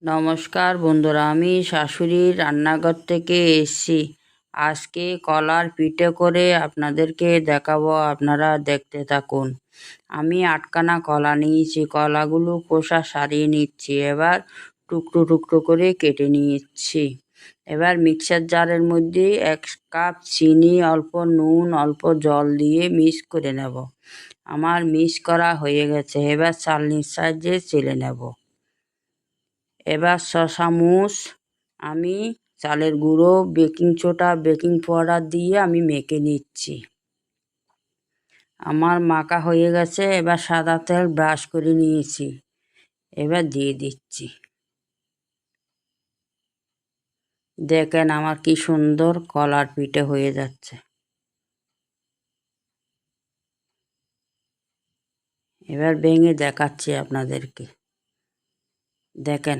নমস্কার বন্ধুরা, আমি শাশুড়ির রান্নাঘর থেকে এসেছি। আজকে কলার পিঠে করে আপনাদেরকে দেখাবো, আপনারা দেখতে থাকুন। আমি 8খানা কলা নিয়েছি, কলাগুলো খোসা ছাড়িয়ে নিচ্ছি। এবার টুকরো টুকরো করে কেটে নিচ্ছি। এবার মিক্সার জারের মধ্যে 1 কাপ চিনি, অল্প নুন, অল্প জল দিয়ে মিক্স করে নেব। আমার মিক্স করা হয়ে গেছে, এবার চালনির সাহায্যে চেলে নেব। এবার চামচ আমি চালের গুঁড়ো, বেকিং সোডা, বেকিং পাউডার দিয়ে আমি মেখে নিচ্ছি। আমার মাখা হয়ে গেছে। এবার সাদা তেল ব্রাশ করে নিয়েছি, এবার দিয়ে দিচ্ছি। দেখেন আমার কি সুন্দর কলার পিঠে হয়ে যাচ্ছে। এবার ভেঙে দেখাচ্ছি আপনাদেরকে, দেখেন।